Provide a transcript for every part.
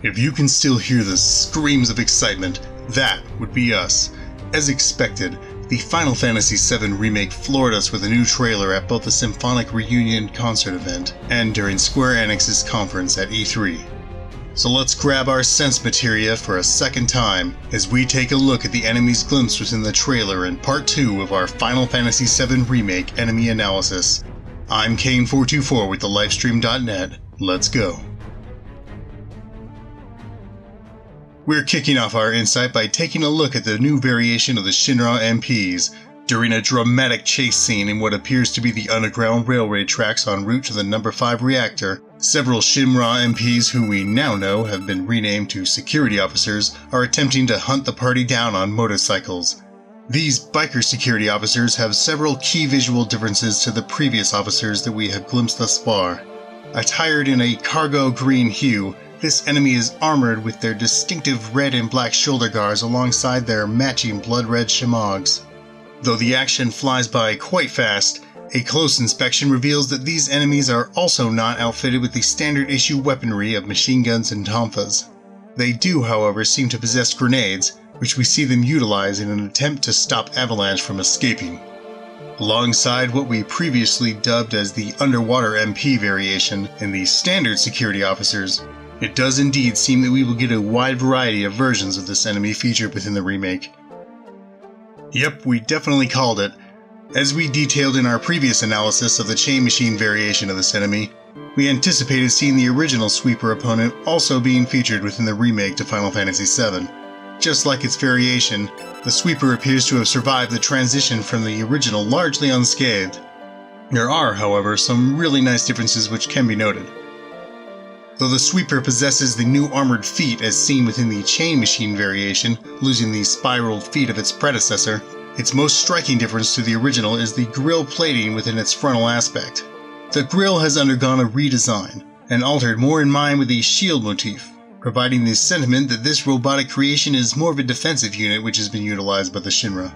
If you can still hear the screams of excitement, that would be us. As expected, the Final Fantasy VII Remake floored us with a new trailer at both the Symphonic Reunion concert event and during Square Enix's conference at E3. So let's grab our sense materia for a second time as we take a look at the enemies glimpsed within the trailer in Part 2 of our Final Fantasy VII Remake enemy analysis. I'm Kain424 with the Lifestream.net. Let's go. We're kicking off our insight by taking a look at the new variation of the Shinra MPs. During a dramatic chase scene in what appears to be the underground railway tracks en route to the No. 5 reactor, several Shinra MPs who we now know have been renamed to security officers are attempting to hunt the party down on motorcycles. These biker security officers have several key visual differences to the previous officers that we have glimpsed thus far. Attired in a cargo green hue, this enemy is armored with their distinctive red and black shoulder guards alongside their matching blood-red shamags. Though the action flies by quite fast, a close inspection reveals that these enemies are also not outfitted with the standard issue weaponry of machine guns and tonfas. They do, however, seem to possess grenades, which we see them utilize in an attempt to stop Avalanche from escaping. Alongside what we previously dubbed as the Underwater MP variation in the standard security officers, it does indeed seem that we will get a wide variety of versions of this enemy featured within the remake. Yep, we definitely called it. As we detailed in our previous analysis of the Chain Machine variation of this enemy, we anticipated seeing the original Sweeper opponent also being featured within the remake to Final Fantasy VII. Just like its variation, the Sweeper appears to have survived the transition from the original largely unscathed. There are, however, some really nice differences which can be noted. Though the Sweeper possesses the new armored feet as seen within the Chain Machine variation, losing the spiraled feet of its predecessor, its most striking difference to the original is the grille plating within its frontal aspect. The grille has undergone a redesign, and altered more in line with the shield motif, providing the sentiment that this robotic creation is more of a defensive unit which has been utilized by the Shinra.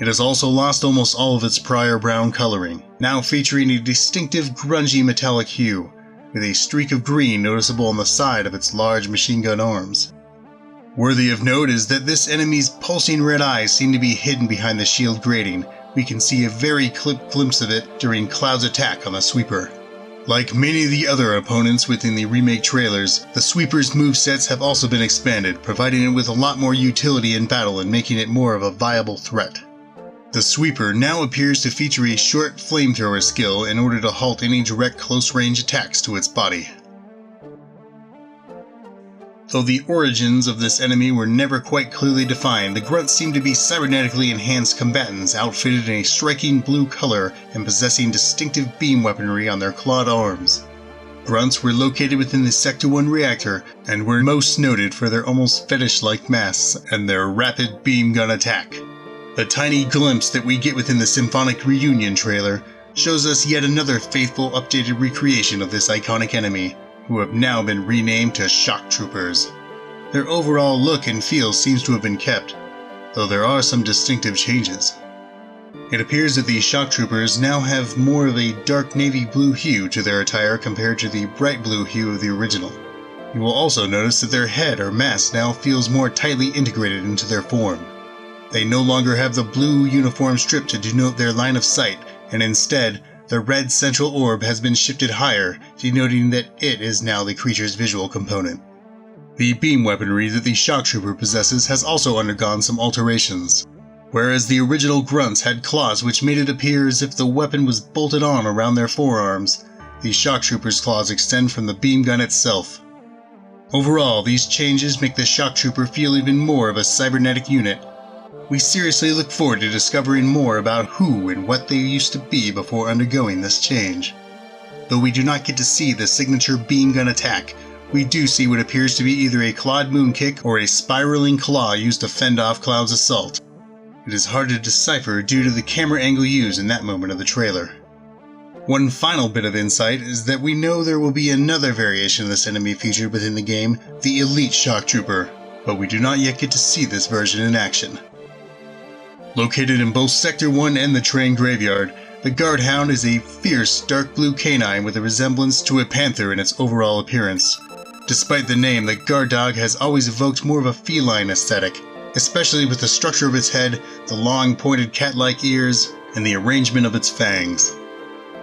It has also lost almost all of its prior brown coloring, now featuring a distinctive grungy metallic hue, with a streak of green noticeable on the side of its large machine gun arms. Worthy of note is that this enemy's pulsing red eyes seem to be hidden behind the shield grating. We can see a very clipped glimpse of it during Cloud's attack on the Sweeper. Like many of the other opponents within the remake trailers, the Sweeper's movesets have also been expanded, providing it with a lot more utility in battle and making it more of a viable threat. The Sweeper now appears to feature a short flamethrower skill in order to halt any direct close-range attacks to its body. Though the origins of this enemy were never quite clearly defined, the grunts seem to be cybernetically enhanced combatants outfitted in a striking blue color and possessing distinctive beam weaponry on their clawed arms. Grunts were located within the Sector 1 reactor and were most noted for their almost fetish-like masks and their rapid beam gun attack. The tiny glimpse that we get within the Symphonic Reunion trailer shows us yet another faithful updated recreation of this iconic enemy, who have now been renamed to Shock Troopers. Their overall look and feel seems to have been kept, though there are some distinctive changes. It appears that the Shock Troopers now have more of a dark navy blue hue to their attire compared to the bright blue hue of the original. You will also notice that their head or mask now feels more tightly integrated into their form. They no longer have the blue uniform strip to denote their line of sight, and instead, the red central orb has been shifted higher, denoting that it is now the creature's visual component. The beam weaponry that the Shock Trooper possesses has also undergone some alterations. Whereas the original grunts had claws which made it appear as if the weapon was bolted on around their forearms, the Shock Trooper's claws extend from the beam gun itself. Overall, these changes make the Shock Trooper feel even more of a cybernetic unit. We seriously look forward to discovering more about who and what they used to be before undergoing this change. Though we do not get to see the signature beam gun attack, we do see what appears to be either a clawed moonkick or a spiraling claw used to fend off Cloud's assault. It is hard to decipher due to the camera angle used in that moment of the trailer. One final bit of insight is that we know there will be another variation of this enemy featured within the game, the Elite Shock Trooper, but we do not yet get to see this version in action. Located in both Sector 1 and the train graveyard, the Guard Hound is a fierce dark blue canine with a resemblance to a panther in its overall appearance. Despite the name, the guard dog has always evoked more of a feline aesthetic, especially with the structure of its head, the long pointed cat-like ears, and the arrangement of its fangs.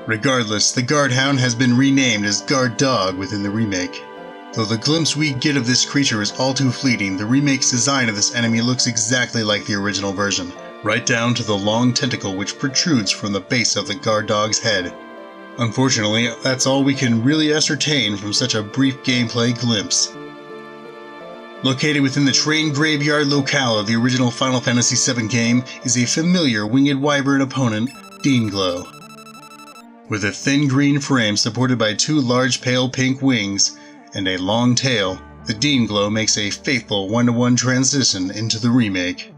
Regardless, the guard hound has been renamed as guard dog within the remake. Though the glimpse we get of this creature is all too fleeting, the remake's design of this enemy looks exactly like the original version, right down to the long tentacle which protrudes from the base of the guard dog's head. Unfortunately, that's all we can really ascertain from such a brief gameplay glimpse. Located within the train graveyard locale of the original Final Fantasy VII game is a familiar winged wyvern opponent, Deanglow. With a thin green frame supported by two large pale pink wings and a long tail, the Deanglow makes a faithful one-to-one transition into the remake.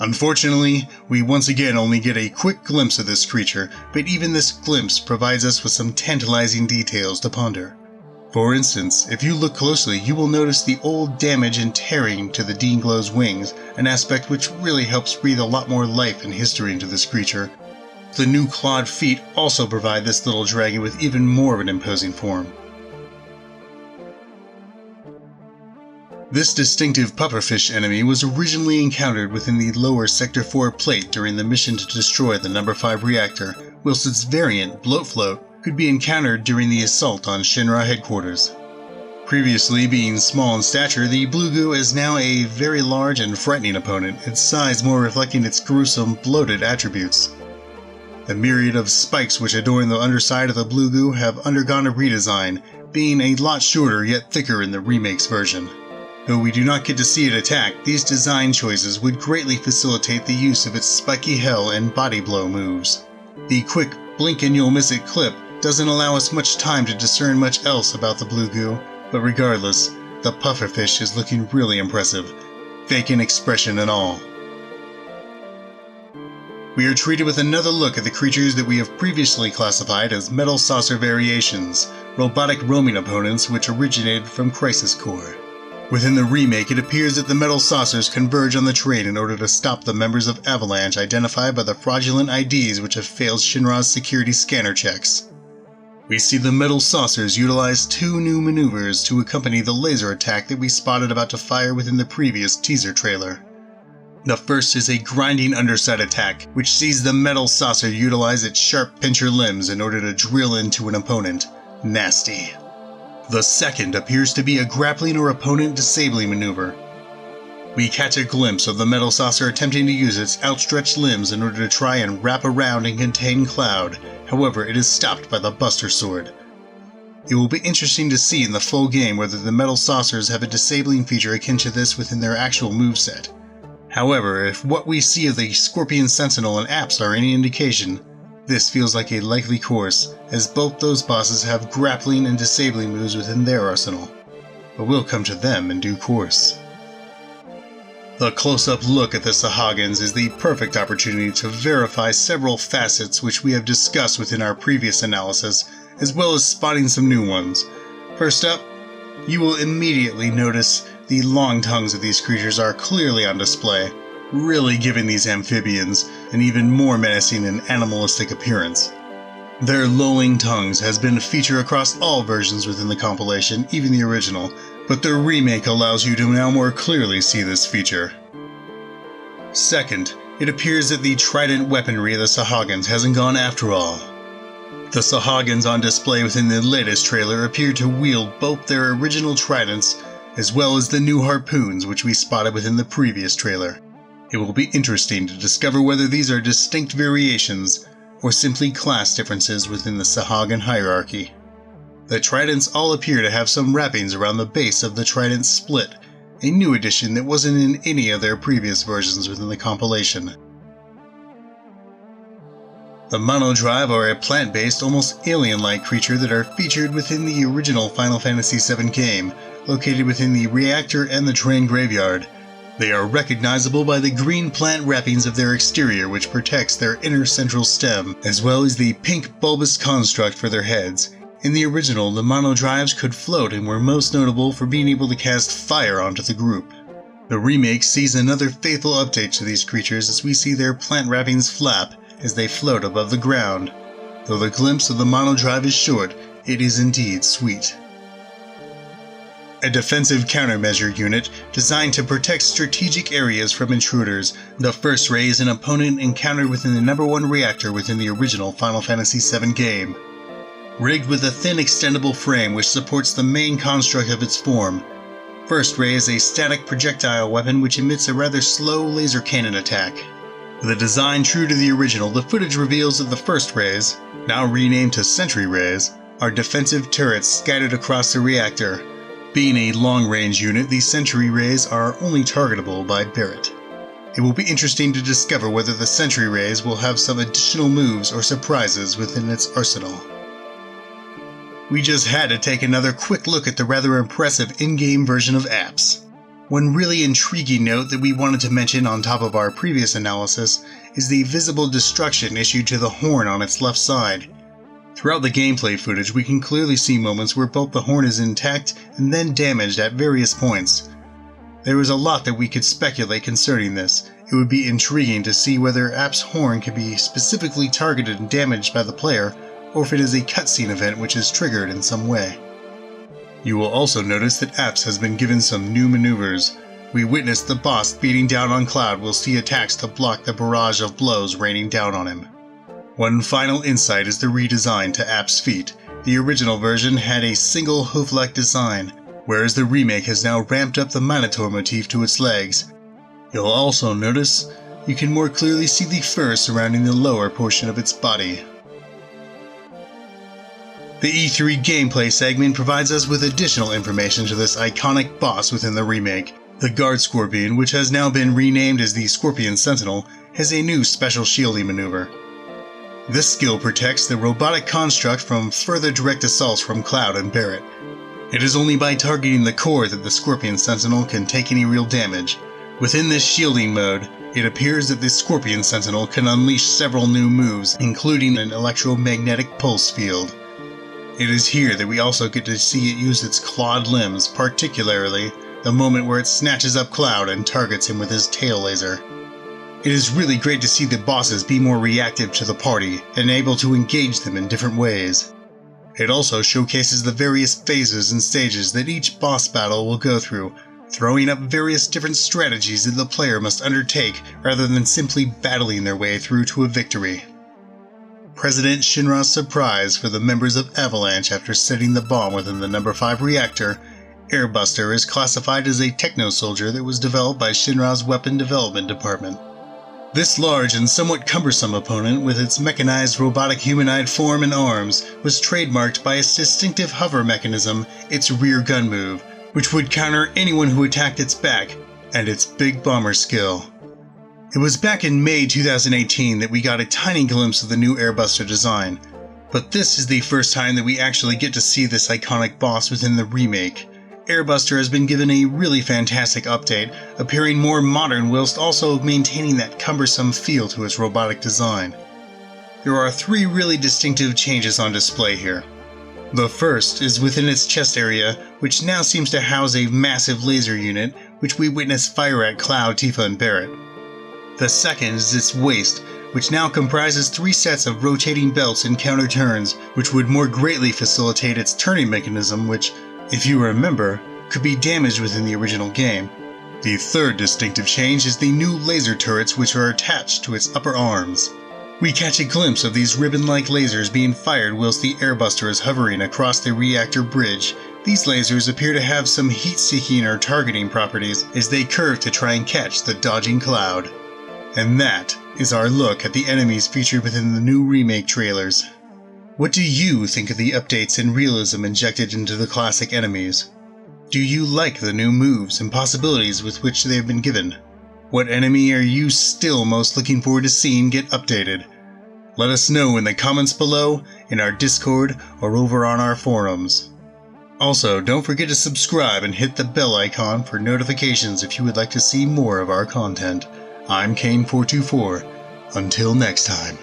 Unfortunately, we once again only get a quick glimpse of this creature, but even this glimpse provides us with some tantalizing details to ponder. For instance, if you look closely, you will notice the old damage and tearing to the Deanglow's wings, an aspect which really helps breathe a lot more life and history into this creature. The new clawed feet also provide this little dragon with even more of an imposing form. This distinctive pufferfish enemy was originally encountered within the lower Sector 4 plate during the mission to destroy the No. 5 reactor, whilst its variant, Bloatfloat, could be encountered during the assault on Shinra headquarters. Previously being small in stature, the Blue Goo is now a very large and frightening opponent, its size more reflecting its gruesome, bloated attributes. The myriad of spikes which adorn the underside of the Blue Goo have undergone a redesign, being a lot shorter yet thicker in the remake's version. Though we do not get to see it attack, these design choices would greatly facilitate the use of its spiky hell and body blow moves. The quick blink and you'll miss it clip doesn't allow us much time to discern much else about the Blue Goo, but regardless, the pufferfish is looking really impressive, vacant expression and all. We are treated with another look at the creatures that we have previously classified as Metal Saucer Variations, robotic roaming opponents which originated from Crisis Core. Within the remake, it appears that the metal saucers converge on the train in order to stop the members of Avalanche identified by the fraudulent IDs which have failed Shinra's security scanner checks. We see the metal saucers utilize two new maneuvers to accompany the laser attack that we spotted about to fire within the previous teaser trailer. The first is a grinding underside attack, which sees the metal saucer utilize its sharp pincher limbs in order to drill into an opponent. Nasty. The second appears to be a grappling or opponent disabling maneuver. We catch a glimpse of the metal saucer attempting to use its outstretched limbs in order to try and wrap around and contain Cloud, however it is stopped by the Buster Sword. It will be interesting to see in the full game whether the metal saucers have a disabling feature akin to this within their actual moveset. However, if what we see of the Scorpion Sentinel and Apps are any indication, this feels like a likely course, as both those bosses have grappling and disabling moves within their arsenal. But we'll come to them in due course. The close-up look at the Suhag Ins is the perfect opportunity to verify several facets which we have discussed within our previous analysis, as well as spotting some new ones. First up, you will immediately notice the long tongues of these creatures are clearly on display, really giving these amphibians an even more menacing and animalistic appearance. Their lolling tongues has been a feature across all versions within the compilation, even the original, but the remake allows you to now more clearly see this feature. Second, it appears that the trident weaponry of the Suhag Ins hasn't gone after all. The Suhag Ins on display within the latest trailer appear to wield both their original tridents as well as the new harpoons which we spotted within the previous trailer. It will be interesting to discover whether these are distinct variations or simply class differences within the Suhag Ins hierarchy. The tridents all appear to have some wrappings around the base of the trident split, a new addition that wasn't in any of their previous versions within the compilation. The Monodrive are a plant-based, almost alien-like creature that are featured within the original Final Fantasy VII game, located within the reactor and the train graveyard. They are recognizable by the green plant wrappings of their exterior which protects their inner central stem, as well as the pink bulbous construct for their heads. In the original, the Monodrives could float and were most notable for being able to cast fire onto the group. The remake sees another faithful update to these creatures as we see their plant wrappings flap as they float above the ground. Though the glimpse of the Monodrive is short, it is indeed sweet. a defensive countermeasure unit designed to protect strategic areas from intruders. The first ray is an opponent encountered within the number 1 reactor within the original Final Fantasy VII game. Rigged with a thin extendable frame which supports the main construct of its form. First ray is a static projectile weapon which emits a rather slow laser cannon attack. With a design true to the original, the footage reveals that the first rays, now renamed to sentry rays, are defensive turrets scattered across the reactor. Being a long-range unit, these sentry rays are only targetable by Barret. It will be interesting to discover whether the sentry rays will have some additional moves or surprises within its arsenal. We just had to take another quick look at the rather impressive in-game version of apps. One really intriguing note that we wanted to mention on top of our previous analysis is the visible destruction issued to the horn on its left side. Throughout the gameplay footage, we can clearly see moments where both the horn is intact and then damaged at various points. There is a lot that we could speculate concerning this. It would be intriguing to see whether App's horn can be specifically targeted and damaged by the player, or if it is a cutscene event which is triggered in some way. You will also notice that Apps has been given some new maneuvers. We witnessed the boss beating down on Cloud whilst he attacks to block the barrage of blows raining down on him. One final insight is the redesign to App's feet. The original version had a single hoof-like design, whereas the remake has now ramped up the Minotaur motif to its legs. You'll also notice you can more clearly see the fur surrounding the lower portion of its body. The E3 gameplay segment provides us with additional information to this iconic boss within the remake. The Guard Scorpion, which has now been renamed as the Scorpion Sentinel, has a new special shielding maneuver. This skill protects the robotic construct from further direct assaults from Cloud and Barret. It is only by targeting the core that the Scorpion Sentinel can take any real damage. Within this shielding mode, it appears that the Scorpion Sentinel can unleash several new moves, including an electromagnetic pulse field. It is here that we also get to see it use its clawed limbs, particularly the moment where it snatches up Cloud and targets him with his tail laser. It is really great to see the bosses be more reactive to the party and able to engage them in different ways. It also showcases the various phases and stages that each boss battle will go through, throwing up various different strategies that the player must undertake rather than simply battling their way through to a victory. President Shinra's surprise for the members of Avalanche after setting the bomb within the number 5 reactor, Airbuster is classified as a techno-soldier that was developed by Shinra's Weapon Development Department. This large and somewhat cumbersome opponent, with its mechanized robotic humanoid form and arms, was trademarked by its distinctive hover mechanism, its rear gun move, which would counter anyone who attacked its back, and its big bomber skill. It was back in May 2018 that we got a tiny glimpse of the new Airbuster design, but this is the first time that we actually get to see this iconic boss within the remake. Airbuster has been given a really fantastic update, appearing more modern whilst also maintaining that cumbersome feel to its robotic design. There are 3 really distinctive changes on display here. The first is within its chest area, which now seems to house a massive laser unit, which we witness fire at Cloud, Tifa, and Barret. The second is its waist, which now comprises 3 sets of rotating belts and counter turns, which would more greatly facilitate its turning mechanism, which, if you remember, could be damaged within the original game. The third distinctive change is the new laser turrets which are attached to its upper arms. We catch a glimpse of these ribbon-like lasers being fired whilst the Airbuster is hovering across the reactor bridge. These lasers appear to have some heat-seeking or targeting properties as they curve to try and catch the dodging Cloud. And that is our look at the enemies featured within the new remake trailers. What do you think of the updates and realism injected into the classic enemies? Do you like the new moves and possibilities with which they have been given? What enemy are you still most looking forward to seeing get updated? Let us know in the comments below, in our Discord, or over on our forums. Also, don't forget to subscribe and hit the bell icon for notifications if you would like to see more of our content. I'm Kain424. Until next time.